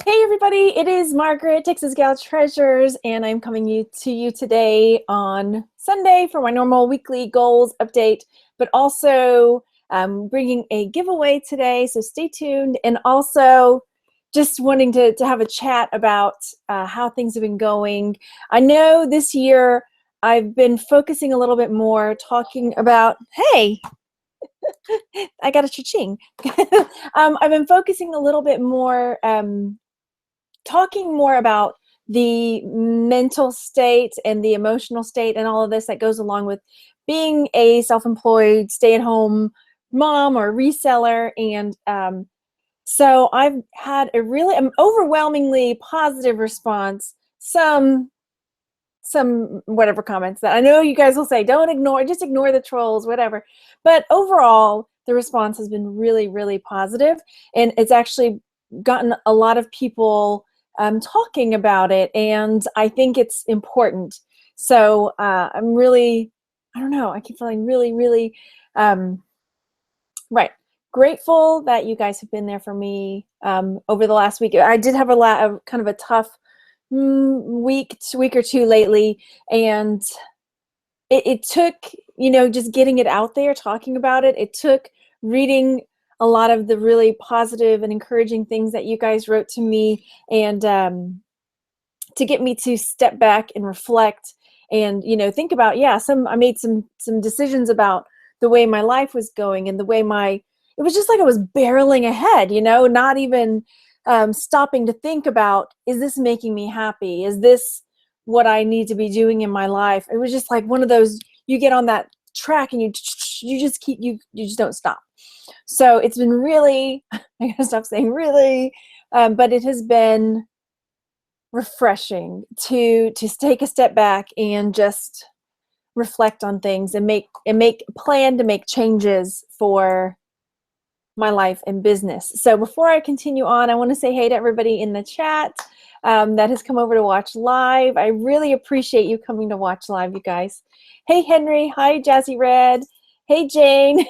Hey everybody, it is Margaret, Texas Gal Treasures, and I'm coming to you today on Sunday for my normal weekly goals update, but also bringing a giveaway today, so stay tuned, and also just wanting to have a chat about how things have been going. I know this year I've been focusing a little bit more talking about, hey, I got a cha-ching. I've been focusing a little bit more talking more about the mental state and the emotional state and all of this that goes along with being a self-employed stay-at-home mom or reseller. And so I've had a really overwhelmingly positive response. Some whatever comments that I know you guys will say, don't ignore, just ignore the trolls, whatever. But overall, the response has been really, really positive, and it's actually gotten a lot of people talking about it, and I think it's important. So I'm really, I don't know, I keep feeling really, really grateful that you guys have been there for me over the last week. I did have a kind of a tough week or two lately, and it took, just getting it out there, talking about it. It took reading a lot of the really positive and encouraging things that you guys wrote to me, and to get me to step back and reflect and think about, I made some decisions about the way my life was going and the way it was just like I was barreling ahead, not even stopping to think about, is this making me happy? Is this what I need to be doing in my life? It was just like one of those, you get on that track and you just keep, you just don't stop. So it's been really, I gotta stop saying really, but it has been refreshing to take a step back and just reflect on things and make plan to make changes for my life and business. So before I continue on, I want to say hey to everybody in the chat that has come over to watch live. I really appreciate you coming to watch live, you guys. Hey Henry, hi Jazzy Red, hey Jane,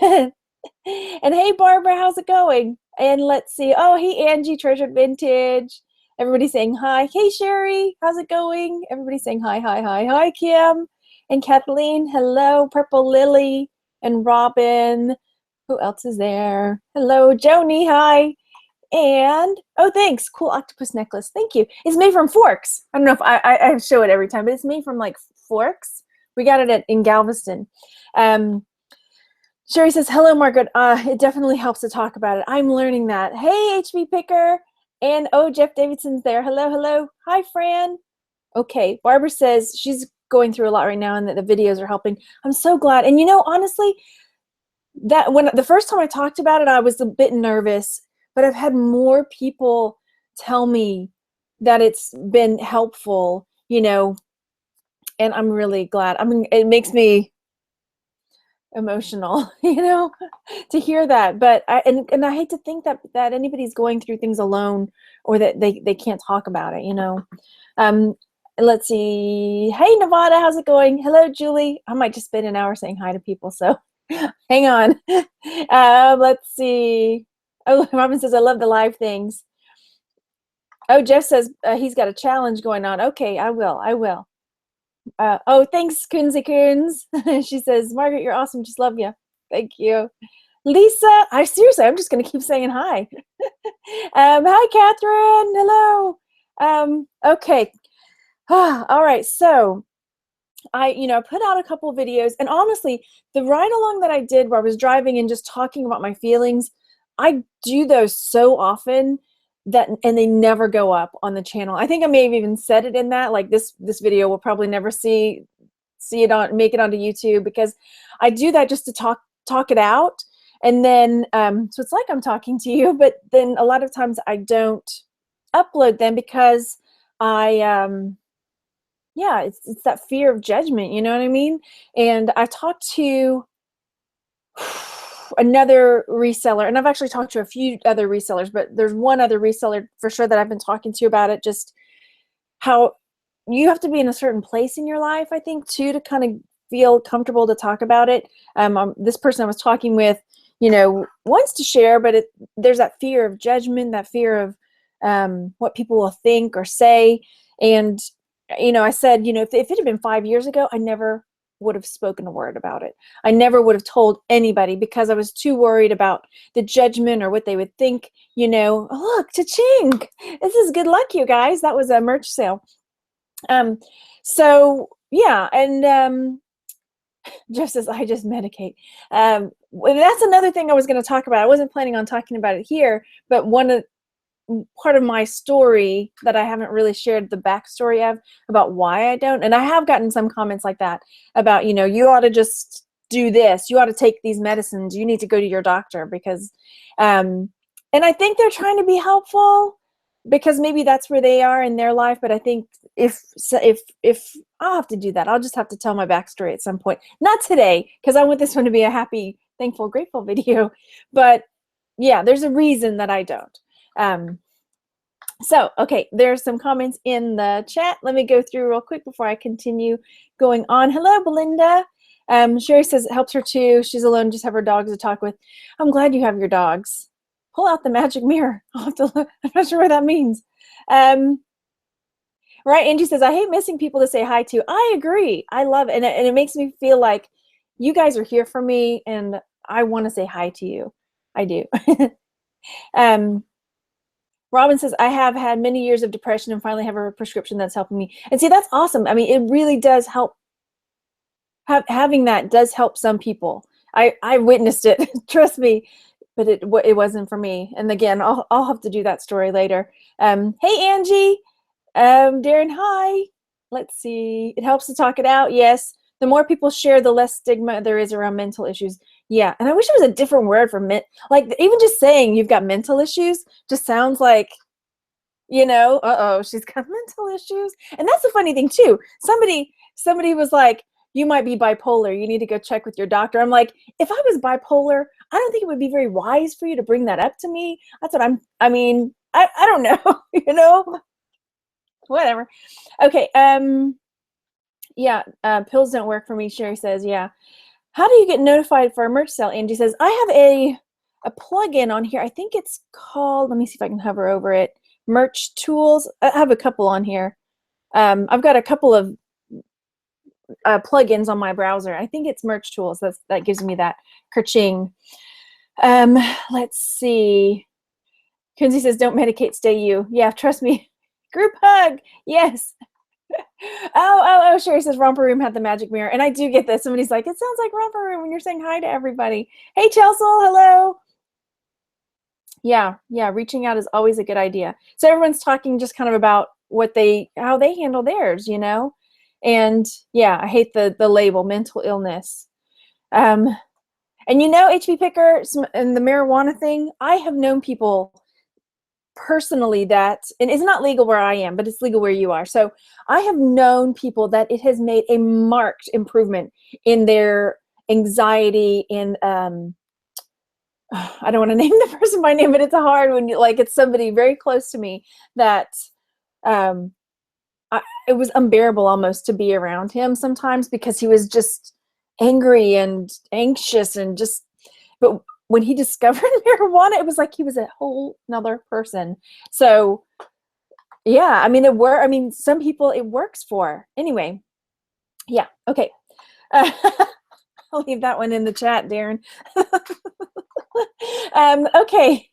and hey Barbara, how's it going? And let's see, oh hey Angie, Treasured Vintage. Everybody saying hi. Hey Sherry, how's it going? Everybody saying hi, hi, hi. Hi Kim and Kathleen, hello. Purple Lily and Robin. Who else is there? Hello, Joni, hi. And, oh, thanks, cool octopus necklace, thank you. It's made from forks. I don't know if I show it every time, but it's made from like forks. We got it in Galveston. Sherry says, hello, Margaret. It definitely helps to talk about it. I'm learning that. Hey, HB Picker. And, oh, Jeff Davidson's there. Hello, hello. Hi, Fran. Okay, Barbara says she's going through a lot right now and that the videos are helping. I'm so glad. And, honestly, that when the first time I talked about it, I was a bit nervous, but I've had more people tell me that it's been helpful, and I'm really glad. I mean, it makes me emotional, to hear that. But I hate to think that anybody's going through things alone, or that they can't talk about it, let's see. Hey Nevada, how's it going? Hello Julie. I might just spend an hour saying hi to people, so hang on. Let's see. Oh, Robin says, I love the live things. Oh, Jeff says he's got a challenge going on. Okay, I will. Oh, thanks, Coonsy Coons. She says, Margaret, you're awesome. Just love you. Thank you. Lisa, I'm just going to keep saying hi. Hi, Catherine. Hello. Okay. All right. So I put out a couple of videos, and honestly, the ride along that I did where I was driving and just talking about my feelings, I do those so often and they never go up on the channel. I think I may have even said it in that, like this video will probably never make it onto YouTube, because I do that just to talk it out. And then, so it's like I'm talking to you, but then a lot of times I don't upload them because it's that fear of judgment, you know what I mean? And I talked to another reseller, and I've actually talked to a few other resellers, but there's one other reseller for sure that I've been talking to about it, just how you have to be in a certain place in your life, I think, too, to kind of feel comfortable to talk about it. This person I was talking with, wants to share, but there's that fear of judgment, that fear of what people will think or say. And, I said, if it had been 5 years ago, I never would have spoken a word about it. I never would have told anybody because I was too worried about the judgment or what they would think, oh, look, cha-ching. This is good luck, you guys. That was a merch sale. So yeah. And, Jeff says, I just medicate. That's another thing I was going to talk about. I wasn't planning on talking about it here, but part of my story that I haven't really shared the backstory of about why I don't. And I have gotten some comments like that about, you ought to just do this. You ought to take these medicines. You need to go to your doctor because, and I think they're trying to be helpful because maybe that's where they are in their life. But I think if I'll have to do that, I'll just have to tell my backstory at some point. Not today, because I want this one to be a happy, thankful, grateful video. But yeah, there's a reason that I don't. So, okay, there's some comments in the chat. Let me go through real quick before I continue going on. Hello, Belinda. Sherry says it helps her too. She's alone, just have her dogs to talk with. I'm glad you have your dogs. Pull out the magic mirror. I'll have to look. I'm not sure what that means. Right, Angie says, I hate missing people to say hi to. I agree. I love it. And it makes me feel like you guys are here for me and I want to say hi to you. I do. Robin says, I have had many years of depression and finally have a prescription that's helping me. And see, that's awesome. I mean, it really does help. Having that does help some people. I witnessed it, trust me, but it wasn't for me. And again, I'll have to do that story later. Hey, Angie. Darren, hi. Let's see. It helps to talk it out. Yes. The more people share, the less stigma there is around mental issues. Yeah. And I wish there was a different word for like even just saying you've got mental issues just sounds like, uh-oh, she's got mental issues. And that's the funny thing too. Somebody was like, you might be bipolar. You need to go check with your doctor. I'm like, if I was bipolar, I don't think it would be very wise for you to bring that up to me. That's what I don't know, whatever. Okay. Yeah. Pills don't work for me. Sherry says, yeah. How do you get notified for a merch sale? Angie says, I have a plugin on here. I think it's called, let me see if I can hover over it. Merch tools. I have a couple on here. I've got a couple of plugins on my browser. I think it's merch tools. That gives me that kerching. Let's see. Kunzi says, don't medicate, stay you. Yeah, trust me. Group hug. Yes. Oh, Sherry says Romper Room had the magic mirror. And I do get this. Somebody's like, it sounds like Romper Room when you're saying hi to everybody. Hey, Chelsea, hello. Yeah, reaching out is always a good idea. So everyone's talking just kind of about how they handle theirs, And yeah, I hate the label mental illness. And HB Picker and the marijuana thing, I have known people personally that, and it's not legal where I am, but it's legal where you are. So I have known people that it has made a marked improvement in their anxiety, in I don't want to name the person by name, but it's a hard one. It's somebody very close to me that it was unbearable almost to be around him sometimes because he was just angry and anxious and but when he discovered marijuana, it was like he was a whole nother person. So yeah, I mean, some people it works for. Anyway, yeah, okay. I'll leave that one in the chat, Darren. Okay.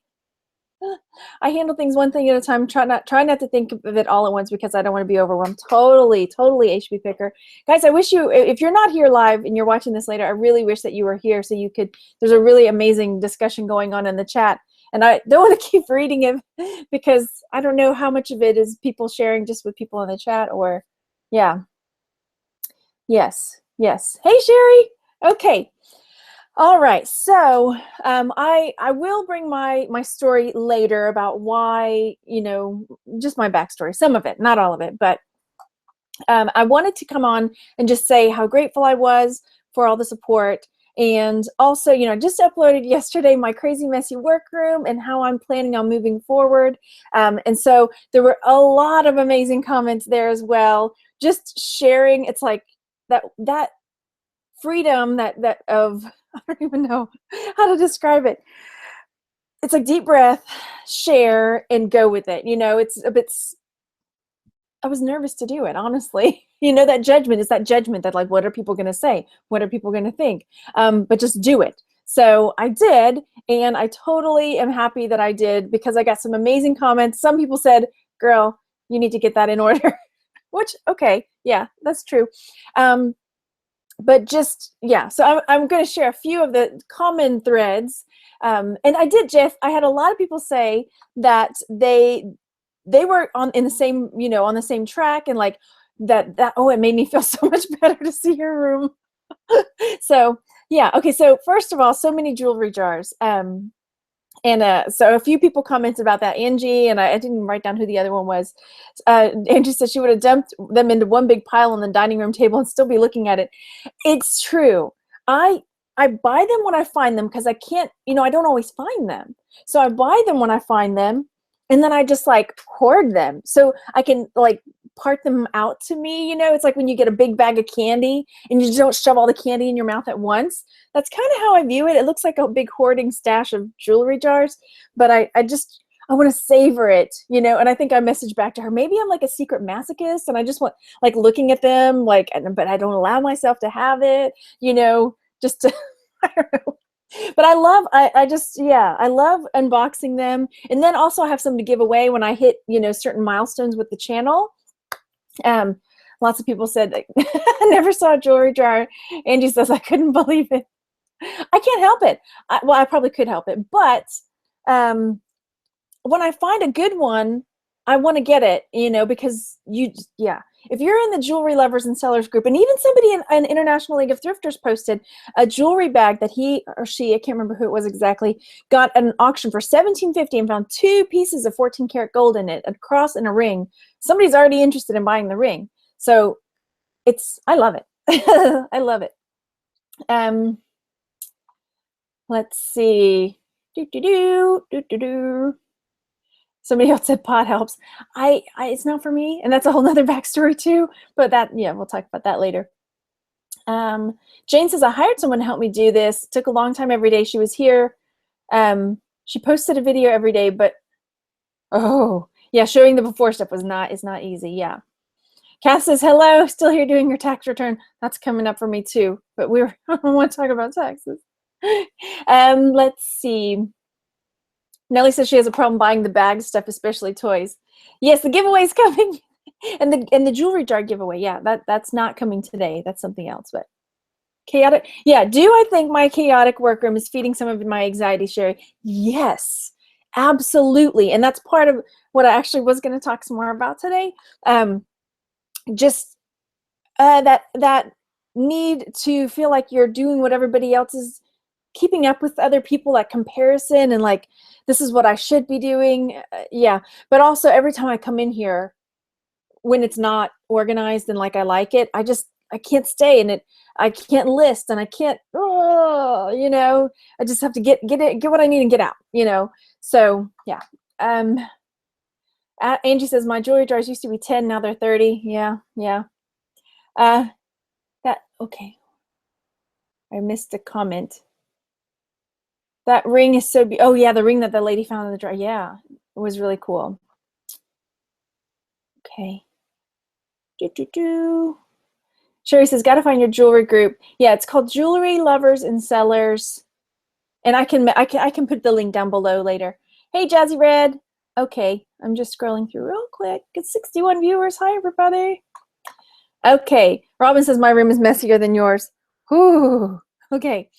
I handle things one thing at a time. Try not to think of it all at once because I don't want to be overwhelmed. Totally HB Picker. Guys, I wish if you're not here live and you're watching this later, I really wish that you were here so you could, there's a really amazing discussion going on in the chat. And I don't want to keep reading it because I don't know how much of it is people sharing just with people in the chat or, yeah. Yes. Hey, Sherry. Okay. All right, so I will bring my story later about why, just my backstory, some of it, not all of it, but I wanted to come on and just say how grateful I was for all the support. And also, just uploaded yesterday my crazy messy workroom and how I'm planning on moving forward. And so there were a lot of amazing comments there as well. Just sharing, it's like that freedom that of I don't even know how to describe it. it's like deep breath, share, and go with it. You know, it's a bit, I was nervous to do it, honestly. You know, that judgment is that judgment that like, what are people going to say? What are people going to think? But just do it. So I did, and I totally am happy that I did because I got some amazing comments. Some people said, girl, you need to get that in order, which, okay, yeah, that's true. But just, yeah, so I'm going to share a few of the common threads. And I did, Jeff, I had a lot of people say that they were in the same, you know, on the same track, and like that, oh, it made me feel so much better to see your room. So yeah, okay, so first of all, so many jewelry jars. So a few people commented about that. Angie, and I didn't write down who the other one was. Angie said she would have dumped them into one big pile on the dining room table and still be looking at it. It's true. I buy them when I find them because I can't, you know, I don't always find them. So I buy them when I find them, and then I just like hoard them so I can like part them out to me. You know, it's like when you get a big bag of candy and you just don't shove all the candy in your mouth at once. That's kind of how I view it. It looks like a big hoarding stash of jewelry jars, but I want to savor it, you know. And I think I messaged back to her, maybe I'm like a secret masochist and I just want like looking at them, like, but I don't allow myself to have it, you know, just to, I don't know. But I love, I love unboxing them. And then also I have some to give away when I hit, you know, certain milestones with the channel. Lots of people said, I never saw a jewelry jar. Angie says, I couldn't believe it. I can't help it. Well, I probably could help it. But when I find a good one, I want to get it, you know, because if you're in the jewelry lovers and sellers group, and even somebody in an International League of Thrifters posted a jewelry bag that he or she, I can't remember who it was exactly, got at an auction for $17.50 and found 2 pieces of 14 karat gold in it, a cross and a ring. Somebody's already interested in buying the ring. So I love it. I love it. Let's see. Somebody else said pot helps. It's not for me, and that's a whole nother backstory too. But we'll talk about that later. Jane says, I hired someone to help me do this. It took a long time every day she was here. She posted a video every day, but showing the before stuff is not easy. Yeah. Cass says, hello, still here doing your tax return. That's coming up for me too, but I don't want to talk about taxes. Let's see. Nellie says she has a problem buying the bag stuff, especially toys. Yes, the giveaway's coming. and the jewelry jar giveaway. Yeah, that's not coming today. That's something else, but chaotic. Yeah, do I think my chaotic workroom is feeding some of my anxiety, Sherry? Yes, absolutely. And that's part of what I actually was going to talk some more about today. Just that need to feel like you're doing what everybody else is, keeping up with other people, like comparison, and like, this is what I should be doing. Yeah, but also every time I come in here, when it's not organized and like I like it, I can't stay in it. I can't list, and I can't, you know, I just have to get what I need and get out, you know. So yeah. Angie says, my jewelry jars used to be 10, now they're 30. Yeah. Okay. I missed a comment. That ring is so oh yeah, the ring that the lady found in the drawer. Yeah, it was really cool. Okay. Sherry says, gotta find your jewelry group. Yeah, it's called Jewelry Lovers and Sellers. And I can put the link down below later. Hey, Jazzy Red. Okay, I'm just scrolling through real quick. It's 61 viewers. Hi, everybody. Okay, Robin says my room is messier than yours. Ooh, okay.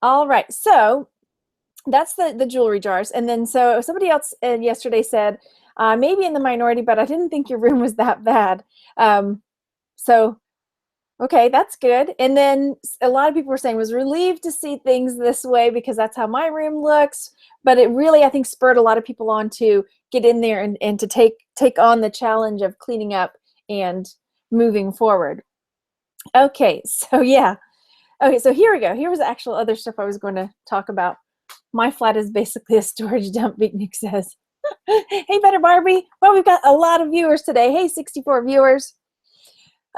All right, so that's the jewelry jars. And then so somebody else yesterday said, maybe in the minority, but I didn't think your room was that bad. So, okay, that's good. And then a lot of people were saying, was relieved to see things this way because that's how my room looks. But it really, I think, spurred a lot of people on to get in there and to take on the challenge of cleaning up and moving forward. Okay, so yeah. Okay, so here we go. Here was the actual other stuff I was going to talk about. My flat is basically a storage dump, Big Nick says. Hey, Better Barbie. Well, we've got a lot of viewers today. Hey, 64 viewers.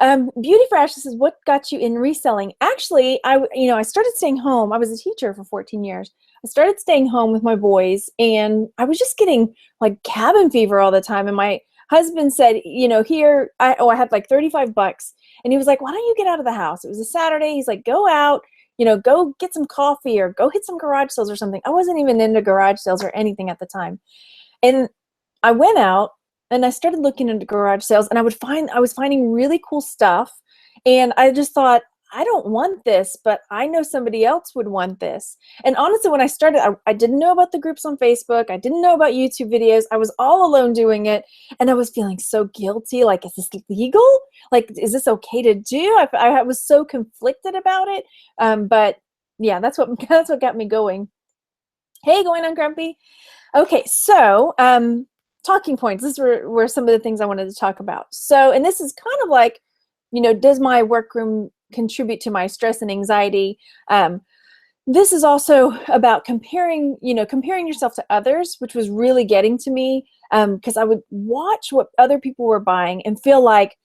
Beauty for Ashley says, what got you in reselling? Actually, I started staying home. I was a teacher for 14 years. I started staying home with my boys, and I was just getting like cabin fever all the time. And my husband said, here, I had like $35. And he was like, why don't you get out of the house? It was a Saturday. He's like, go out, go get some coffee or go hit some garage sales or something. I wasn't even into garage sales or anything at the time. And I went out and I started looking into garage sales, and I was finding really cool stuff. And I just thought, I don't want this, but I know somebody else would want this. And honestly, when I started, I didn't know about the groups on Facebook. I didn't know about YouTube videos. I was all alone doing it. And I was feeling so guilty. Like, is this legal? Like, is this okay to do? I was so conflicted about it. But yeah, that's what got me going. Hey, going on Grumpy. Okay, so talking points. This were some of the things I wanted to talk about. So, and this is kind of like, does my workroom contribute to my stress and anxiety? This is also about comparing yourself to others, which was really getting to me, because I would watch what other people were buying and feel like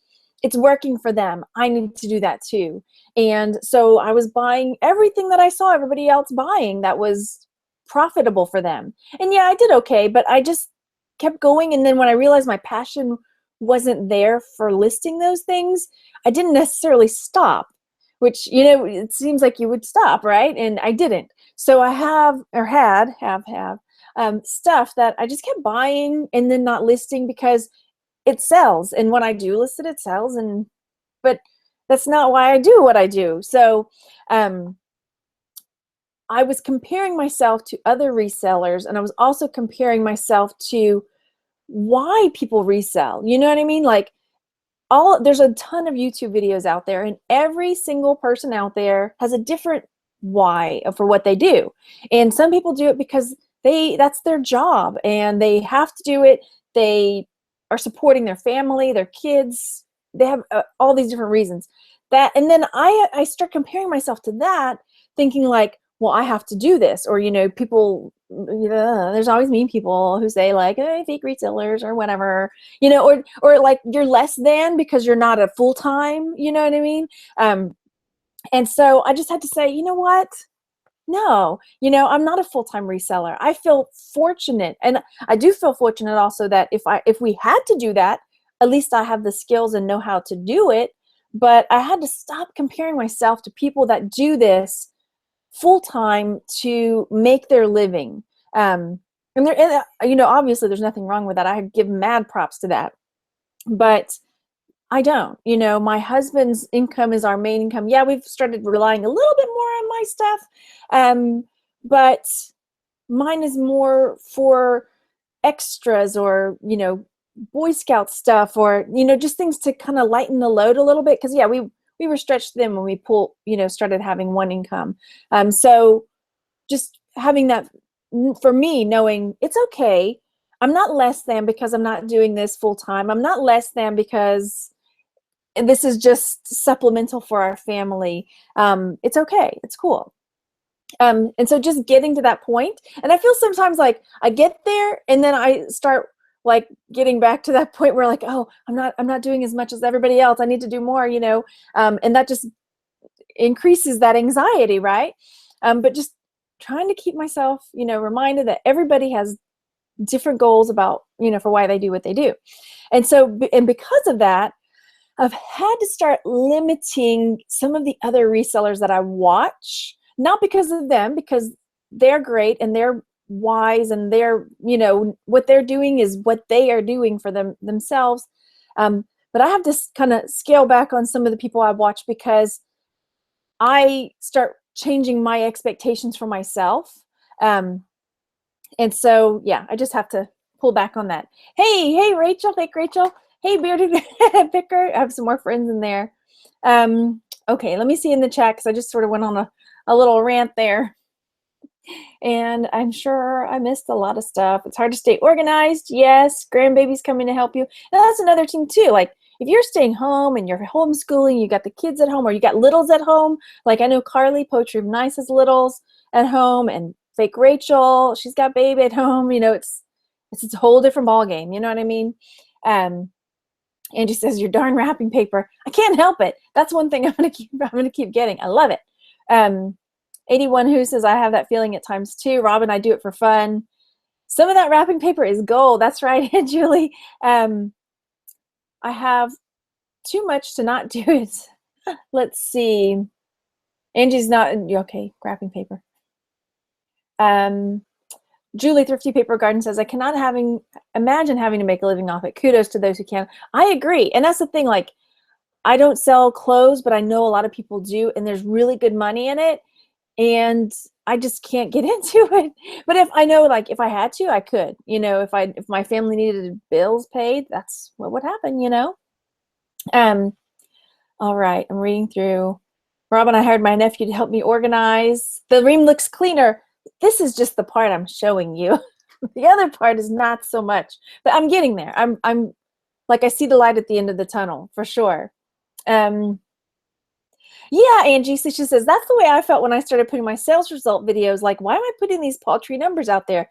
it's working for them. I need to do that too. And so I was buying everything that I saw everybody else buying that was profitable for them. And yeah, I did okay, but I just kept going. And then when I realized my passion wasn't there for listing those things, I didn't necessarily stop, which, it seems like you would stop, right? And I didn't. So I had stuff that I just kept buying and then not listing because it sells. And when I do list it, it sells. But that's not why I do what I do. So I was comparing myself to other resellers, and I was also comparing myself to why people resell. You know what I mean? Like, there's a ton of YouTube videos out there, and every single person out there has a different why for what they do. And some people do it because that's their job and they have to do it. They are supporting their family, their kids. They have all these different reasons. And then I start comparing myself to that, thinking like, well, I have to do this. Or, people, there's always mean people who say like, hey, fake resellers or whatever, or like you're less than because you're not a full-time, you know what I mean? And so I just had to say, you know what? No, I'm not a full-time reseller. I feel fortunate. And I do feel fortunate also that if we had to do that, at least I have the skills and know how to do it. But I had to stop comparing myself to people that do this full-time to make their living. And obviously there's nothing wrong with that. I give mad props to that. But I don't. My husband's income is our main income. Yeah, we've started relying a little bit more on my stuff. But mine is more for extras or, Boy Scout stuff or, just things to kind of lighten the load a little bit. Because, yeah, we were stretched thin when we started having one income. So just having that, for me, knowing it's okay. I'm not less than because I'm not doing this full time. I'm not less than because this is just supplemental for our family. It's okay. It's cool. And so just getting to that point, and I feel sometimes like I get there and then I start like getting back to that point where like, oh, I'm not doing as much as everybody else. I need to do more, and that just increases that anxiety, right? But just trying to keep myself, reminded that everybody has different goals about, for why they do what they do. And so, and because of that, I've had to start limiting some of the other resellers that I watch, not because of them, because they're great and they're wise and they're, what they're doing is what they are doing for themselves. But I have to kind of scale back on some of the people I watch because I start changing my expectations for myself. And so, yeah, I just have to pull back on that. Hey, Rachel, fake Rachel. Hey, Bearded Picker. I have some more friends in there. Okay, let me see in the chat because I just sort of went on a little rant there. And I'm sure I missed a lot of stuff. It's hard to stay organized. Yes, grandbaby's coming to help you. And that's another thing too. Like if you're staying home and you're homeschooling, you got the kids at home or you got littles at home. Like I know Carly, Poetry of Nice has littles at home, and fake Rachel, she's got baby at home. It's a whole different ball game. You know what I mean? Angie says your darn wrapping paper. I can't help it. That's one thing I'm gonna keep getting. I love it. 81 who says, I have that feeling at times too. Robin, I do it for fun. Some of that wrapping paper is gold. That's right, Julie. I have too much to not do it. Let's see. Angie's not okay. Wrapping paper. Julie Thrifty Paper Garden says, I cannot imagine having to make a living off it. Kudos to those who can. I agree. And that's the thing, like, I don't sell clothes, but I know a lot of people do, and there's really good money in it. And I just can't get into it. But if I know, like, if I had to, I could, you know, if my family needed bills paid, that's what would happen, you know? All right, I'm reading through. Robin, I hired my nephew to help me organize. The ream looks cleaner. This is just the part I'm showing you. The other part is not so much, but I'm getting there. I'm like, I see the light at the end of the tunnel for sure. Yeah, Angie, so she says, that's the way I felt when I started putting my sales result videos. Like, why am I putting these paltry numbers out there?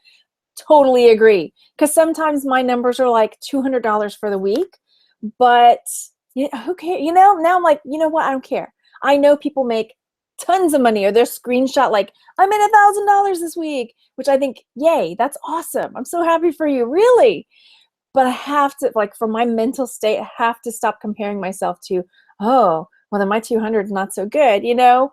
Totally agree. Because sometimes my numbers are like $200 for the week, but you know, who cares? You know, now I'm like, you know what? I don't care. I know people make tons of money, or their screenshot like, I made $1,000 this week, which I think, yay, that's awesome. I'm so happy for you, really. But I have to, like, for my mental state, I have to stop comparing myself to, oh, well, then my 200 is not so good, you know?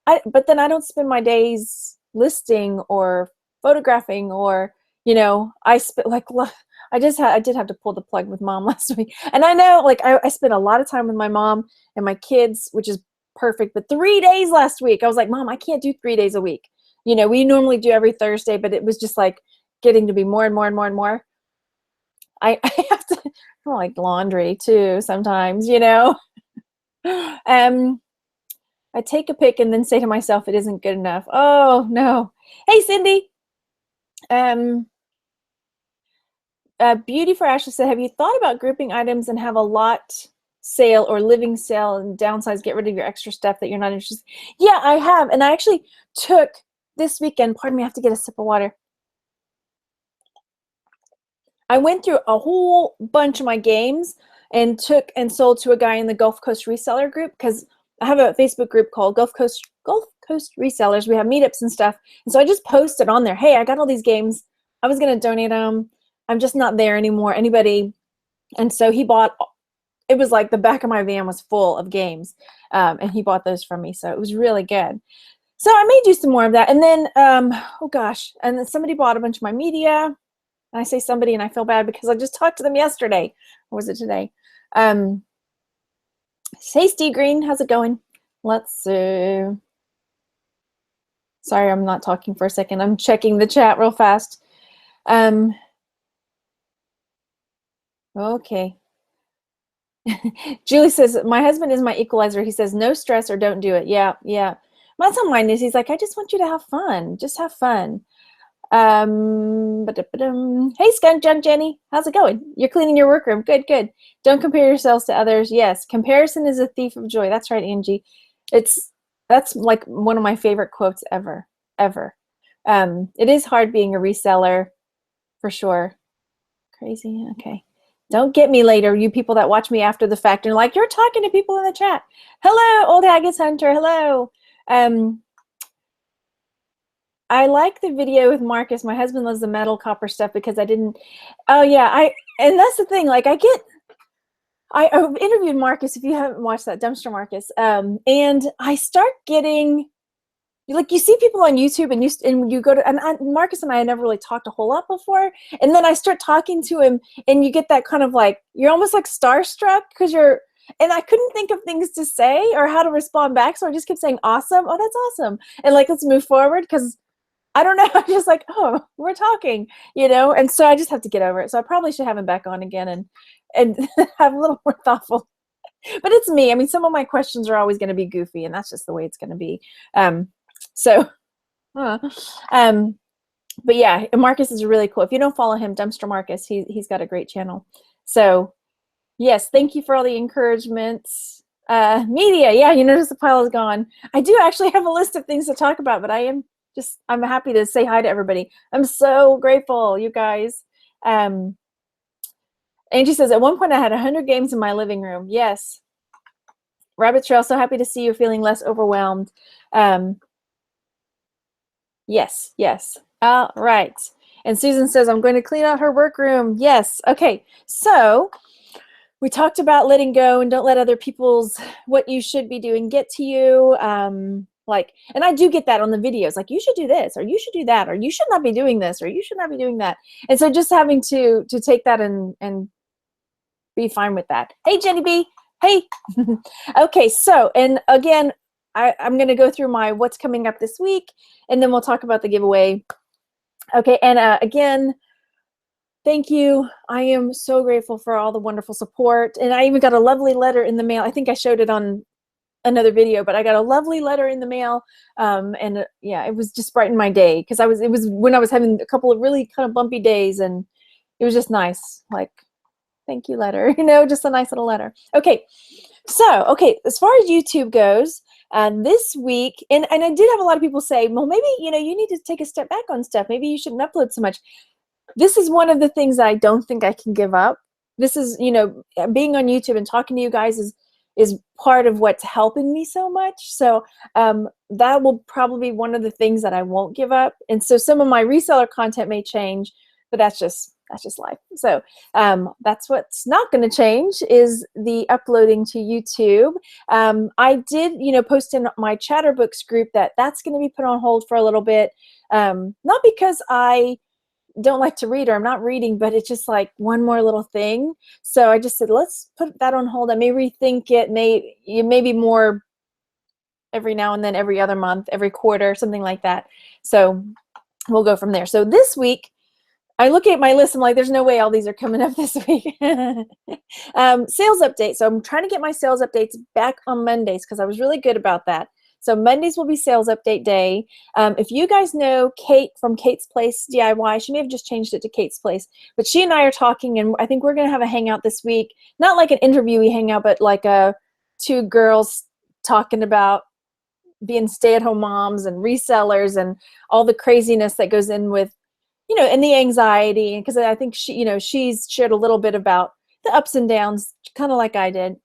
But then I don't spend my days listing or photographing, or, you know, I did have to pull the plug with Mom last week. And I know, like, I spent a lot of time with my mom and my kids, which is perfect. But 3 days last week, I was like, Mom, I can't do 3 days a week. You know, we normally do every Thursday, but it was just like getting to be more and more and more and more. I have to, like, laundry too sometimes, you know. I take a pic and then say to myself, it isn't good enough. Oh no. Hey, Cindy. Beauty for Ashley said, have you thought about grouping items and have a lot sale or living sale and downsize, get rid of your extra stuff that you're not interested in? Yeah, I have. And I actually took this weekend, pardon me, I have to get a sip of water. I went through a whole bunch of my games and took and sold to a guy in the Gulf Coast Reseller group, because I have a Facebook group called Gulf Coast Resellers. We have meetups and stuff. And so I just posted on there, hey, I got all these games. I was going to donate them. I'm just not there anymore. Anybody? And so he bought, it was like the back of my van was full of games. And he bought those from me. So it was really good. So I may do some more of that. And then, oh gosh, and then somebody bought a bunch of my media. And I say somebody and I feel bad because I just talked to them yesterday. Or was it today? Hey, Steve Green, how's it going? Let's see. Sorry, I'm not talking for a second. I'm checking the chat real fast. Okay. Julie says, my husband is my equalizer. He says, no stress or don't do it. Yeah, yeah. That's how mine is. He's like, I just want you to have fun. Just have fun. Hey, Skunk Junk Jenny, how's it going? You're cleaning your workroom. Good, good. Don't compare yourselves to others. Yes, comparison is a thief of joy. That's right, Angie. That's like one of my favorite quotes ever. It is hard being a reseller, for sure. Crazy. Okay. Don't get me later, you people that watch me after the fact and like, you're talking to people in the chat. Hello, Old Haggis Hunter. Hello. I like the video with Marcus. My husband loves the metal copper stuff because I didn't. Oh yeah, and that's the thing. Like, I interviewed Marcus. If you haven't watched that, Dumpster Marcus, and I start getting, like, you see people on YouTube and you go to, and Marcus and I had never really talked a whole lot before, and then I start talking to him, and you get that kind of like, you're almost like starstruck because and I couldn't think of things to say or how to respond back, so I just kept saying, awesome, oh, that's awesome, and like, let's move forward, because I don't know, I'm just like, oh, we're talking, you know, and so I just have to get over it. So I probably should have him back on again and have a little more thoughtful. But it's me. I mean, some of my questions are always going to be goofy, and that's just the way it's going to be. But yeah, Marcus is really cool. If you don't follow him, Dumpster Marcus, he's got a great channel. So yes, thank you for all the encouragements. Media, yeah, you notice the pile is gone. I do actually have a list of things to talk about, but I'm happy to say hi to everybody. I'm so grateful, you guys. Angie says, at one point I had 100 games in my living room. Yes. Rabbit Trail, so happy to see you're feeling less overwhelmed. Yes, yes. All right. And Susan says, I'm going to clean out her workroom. Yes. Okay. So we talked about letting go and don't let other people's what you should be doing get to you. Like, and I do get that on the videos, like you should do this, or you should do that, or you should not be doing this, or you should not be doing that. And so just having to take that and be fine with that. Hey, Jenny B. Hey. Okay, so, and again, I'm going to go through my what's coming up this week, and then we'll talk about the giveaway. Okay, and again, thank you. I am so grateful for all the wonderful support. And I even got a lovely letter in the mail. I think I showed it on another video, but I got a lovely letter in the mail. And yeah, it was just brightened my day because it was when I was having a couple of really kind of bumpy days, and it was just nice. Like, thank you letter, just a nice little letter. Okay. So, okay, as far as YouTube goes, this week, and I did have a lot of people say, well, maybe, you need to take a step back on stuff. Maybe you shouldn't upload so much. This is one of the things that I don't think I can give up. This is, being on YouTube and talking to you guys is part of what's helping me so much. So that will probably be one of the things that I won't give up. And so some of my reseller content may change, but that's just life. So that's what's not going to change is the uploading to YouTube. I did, post in my Chatterbooks group that's going to be put on hold for a little bit. Not because I don't like to read or I'm not reading, but it's just like one more little thing. So I just said, let's put that on hold. I may rethink it, maybe more every now and then, every other month, every quarter, something like that. So we'll go from there. So this week, I look at my list, I'm like, there's no way all these are coming up this week. Sales update. So I'm trying to get my sales updates back on Mondays because I was really good about that. So Mondays will be sales update day. If you guys know Kate from Kate's Place DIY, she may have just changed it to Kate's Place, but she and I are talking, and I think we're going to have a hangout this week. Not like an interviewee hangout, but like two girls talking about being stay-at-home moms and resellers and all the craziness that goes in with, and the anxiety, because I think she's shared a little bit about the ups and downs, kind of like I did.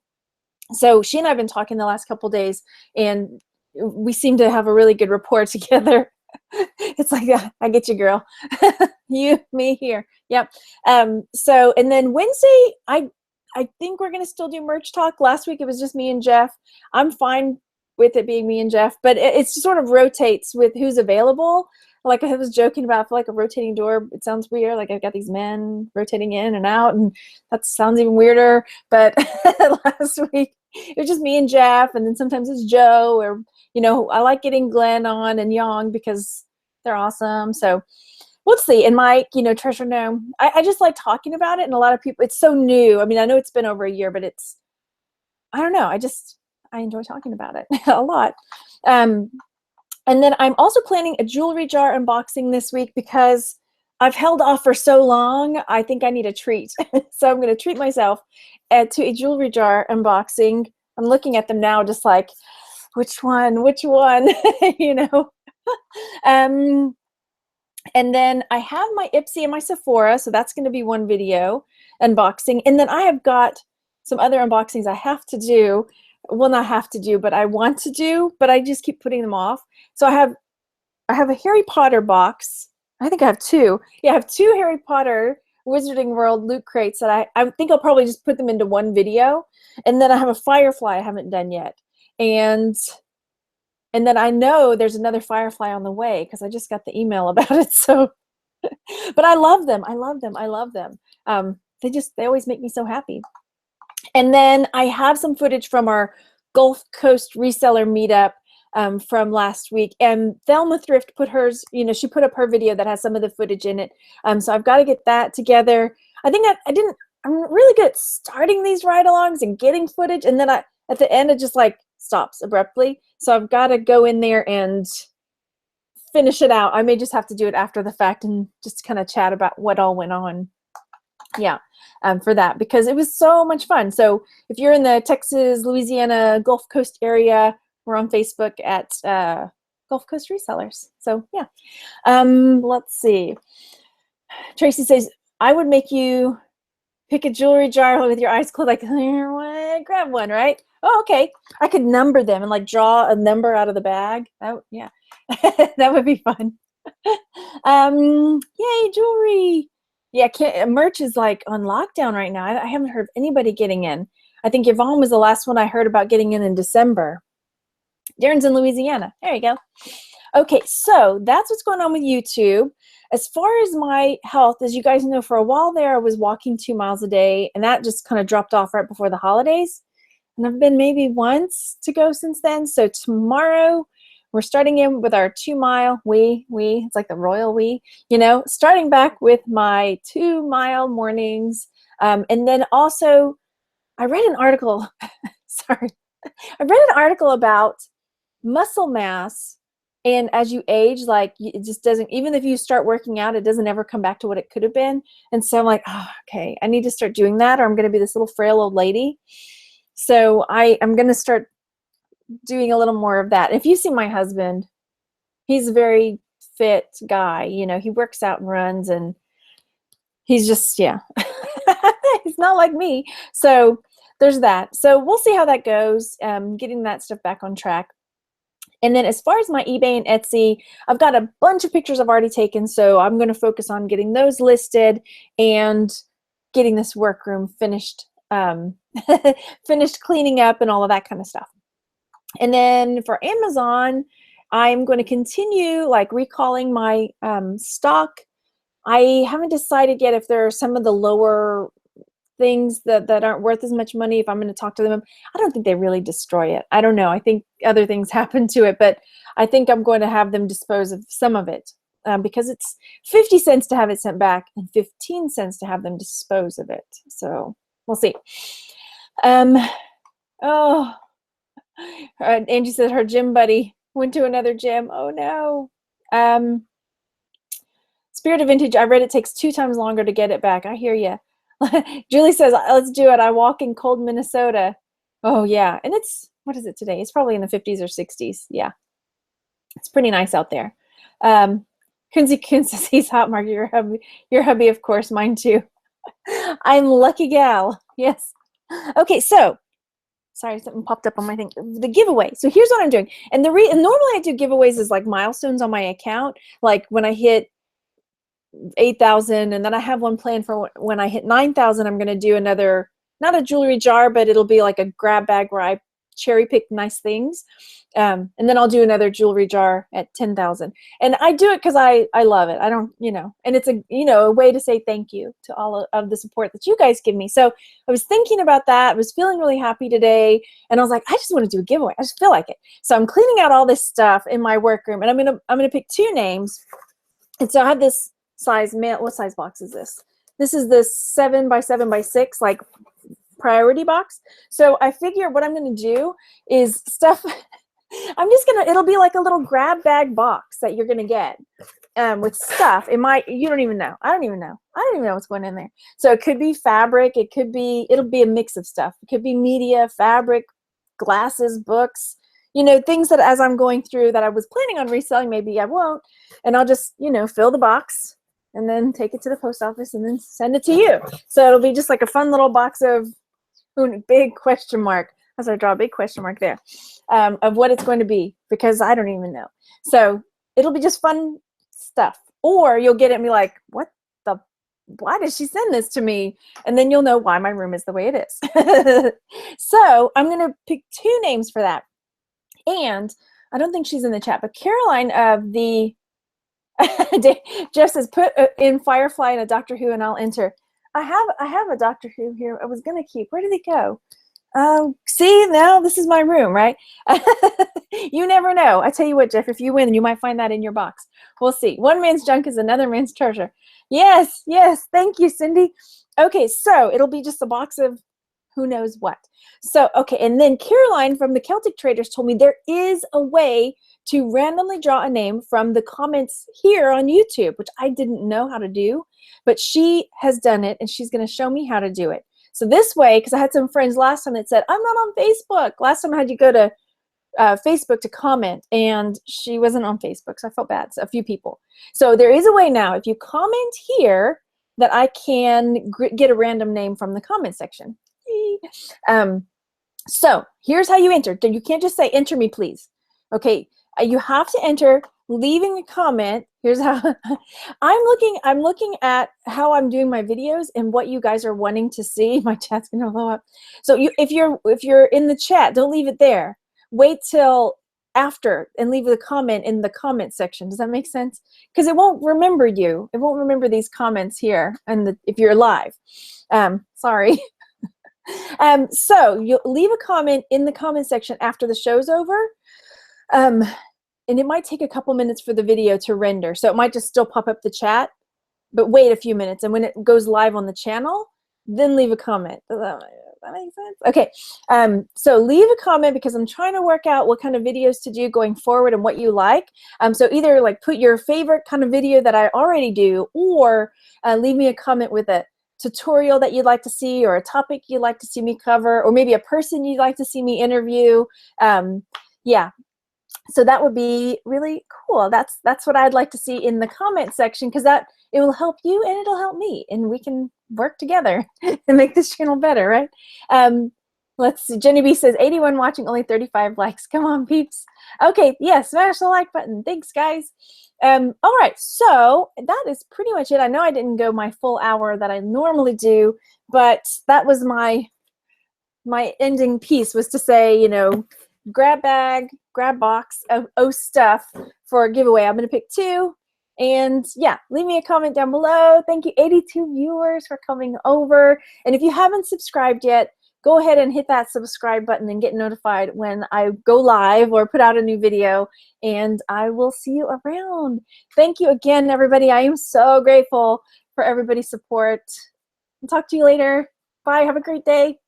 So she and I have been talking the last couple of days, and we seem to have a really good rapport together. It's like, I get you, girl. You, me, here. Yep. So, and then Wednesday, I think we're going to still do merch talk. Last week, it was just me and Jeff. I'm fine with it being me and Jeff, but it just sort of rotates with who's available. Like I was joking about, I feel like a rotating door. It sounds weird. Like I've got these men rotating in and out, and that sounds even weirder. But last week, it was just me and Jeff, and then sometimes it's Joe, or, I like getting Glenn on and Young because they're awesome. So we'll see. And Mike, Treasure Gnome, I just like talking about it. And a lot of people, it's so new. I mean, I know it's been over a year, but I don't know. I enjoy talking about it a lot. And then I'm also planning a jewelry jar unboxing this week because I've held off for so long. I think I need a treat. So I'm going to treat myself to a jewelry jar unboxing. I'm looking at them now just like, which one? And then I have my Ipsy and my Sephora, so that's going to be one video unboxing. And then I have got some other unboxings I have to do. Well, not have to do, but I want to do, but I just keep putting them off. So I have a Harry Potter box. I think I have two. Yeah, I have two Harry Potter Wizarding World loot crates that I think I'll probably just put them into one video. And then I have a Firefly I haven't done yet. And then I know there's another Firefly on the way because I just got the email about it. So, but I love them. I love them. They always make me so happy. And then I have some footage from our Gulf Coast reseller meetup from last week. And Thelma Thrift put hers, she put up her video that has some of the footage in it. So I've got to get that together. I think I'm really good at starting these ride-alongs and getting footage. And then at the end, it just like stops abruptly. So I've got to go in there and finish it out. I may just have to do it after the fact and just kind of chat about what all went on. Yeah, for that, because it was so much fun. So if you're in the Texas, Louisiana, Gulf Coast area, we're on Facebook at Gulf Coast Resellers. So yeah, let's see. Tracy says, I would make you pick a jewelry jar with your eyes closed, like, grab one, right? Oh, okay. I could number them and like draw a number out of the bag. Oh, yeah, that would be fun. Yay, jewelry. Yeah, merch is like on lockdown right now. I haven't heard of anybody getting in. I think Yvonne was the last one I heard about getting in December. Darren's in Louisiana. There you go. Okay, so that's what's going on with YouTube. As far as my health, as you guys know, for a while there, I was walking 2 miles a day, and that just kind of dropped off right before the holidays. And I've been maybe once to go since then. So tomorrow, we're starting in with our 2 mile, it's like the royal we, starting back with my 2 mile mornings. And then also, I read an article, sorry, I read an article about muscle mass, and as you age, like it just doesn't, even if you start working out, it doesn't ever come back to what it could have been. And so I'm like, oh, okay, I need to start doing that, or I'm going to be this little frail old lady. So I'm going to start doing a little more of that. If you see my husband, he's a very fit guy. He works out and runs, and he's just, yeah, he's not like me. So there's that. So we'll see how that goes, getting that stuff back on track. And then as far as my eBay and Etsy, I've got a bunch of pictures I've already taken, so I'm going to focus on getting those listed and getting this workroom finished, finished cleaning up and all of that kind of stuff. And then for Amazon, I'm going to continue like recalling my stock. I haven't decided yet if there are some of the lower things that aren't worth as much money, if I'm going to talk to them. I don't think they really destroy it. I don't know. I think other things happen to it, but I think I'm going to have them dispose of some of it because it's 50 cents to have it sent back and 15 cents to have them dispose of it. So we'll see. Oh, Angie says her gym buddy went to another gym. Oh no. Spirit of Vintage, I read it takes 2 times longer to get it back. I hear you. Julie says, let's do it. I walk in cold Minnesota. Oh, yeah. And it's, what is it today? It's probably in the 50s or 60s. Yeah. It's pretty nice out there. Kunzi says he's hot, Mark. Your hubby, of course. Mine too. I'm lucky gal. Yes. Okay, so, sorry, something popped up on my thing. The giveaway. So here's what I'm doing. And normally I do giveaways as like milestones on my account. Like when I hit 8,000, and then I have one planned for when I hit 9,000. I'm going to do another, not a jewelry jar, but it'll be like a grab bag where I cherry pick nice things, and then I'll do another jewelry jar at 10,000. And I do it because I love it. I don't, and it's a way to say thank you to all of the support that you guys give me. So I was thinking about that. I was feeling really happy today, and I was like, I just want to do a giveaway. I just feel like it. So I'm cleaning out all this stuff in my workroom, and I'm gonna pick 2 names. And so I have this size mail. What size box is this? This is the 7 by 7 by 6 like priority box. So I figure what I'm going to do is stuff. It'll be like a little grab bag box that you're going to get with stuff. You don't even know. I don't even know what's going in there. So it could be fabric. It'll be a mix of stuff. It could be media, fabric, glasses, books, things that as I'm going through that I was planning on reselling, maybe I won't. And I'll just, fill the box and then take it to the post office and then send it to you. So it'll be just like a fun little box of big question mark, as I draw a big question mark there, of what it's going to be, because I don't even know. So it'll be just fun stuff. Or you'll get it and be like, why did she send this to me? And then you'll know why my room is the way it is. So I'm going to pick 2 names for that. And I don't think she's in the chat, but Caroline of the Jeff says, put in Firefly and a Doctor Who and I'll enter. I have a Doctor Who here. I was going to keep. Where did it go? See, now this is my room, right? You never know. I tell you what, Jeff, if you win, you might find that in your box. We'll see. One man's junk is another man's treasure. Yes. Thank you, Cindy. Okay, so it'll be just a box of who knows what. So, okay, and then Caroline from the Celtic Traders told me there is a way to randomly draw a name from the comments here on YouTube, which I didn't know how to do, but she has done it, and she's going to show me how to do it. So this way, because I had some friends last time that said, I'm not on Facebook. Last time I had you go to Facebook to comment, and she wasn't on Facebook, so I felt bad. So a few people. So there is a way now, if you comment here, that I can get a random name from the comment section. So here's how you enter. You can't just say, enter me, please. Okay, you have to enter leaving a comment. Here's how I'm looking at how I'm doing my videos and what you guys are wanting to see. My chat's gonna blow up. So if you're in the chat, don't leave it there. Wait till after and leave the comment in the comment section. Does that make sense? Because it won't remember you. It won't remember these comments here and if you're live. Sorry. So you'll leave a comment in the comment section after the show's over. And it might take a couple minutes for the video to render. So it might just still pop up the chat, but wait a few minutes. And when it goes live on the channel, then leave a comment. Does that make sense? Okay, so leave a comment because I'm trying to work out what kind of videos to do going forward and what you like. So either like put your favorite kind of video that I already do, or leave me a comment with a tutorial that you'd like to see, or a topic you'd like to see me cover, or maybe a person you'd like to see me interview. Yeah. So that would be really cool. That's what I'd like to see in the comment section, because that it will help you and it'll help me, and we can work together and make this channel better, right? Let's see. Jenny B says 81 watching, only 35 likes. Come on, peeps. Okay, yeah, smash the like button. Thanks, guys. All right, so that is pretty much it. I know I didn't go my full hour that I normally do, but that was my ending piece, was to say, you know, grab bag, grab box of stuff for a giveaway. I'm going to pick 2. And yeah, leave me a comment down below. Thank you, 82 viewers, for coming over. And if you haven't subscribed yet, go ahead and hit that subscribe button and get notified when I go live or put out a new video. And I will see you around. Thank you again, everybody. I am so grateful for everybody's support. I'll talk to you later. Bye. Have a great day.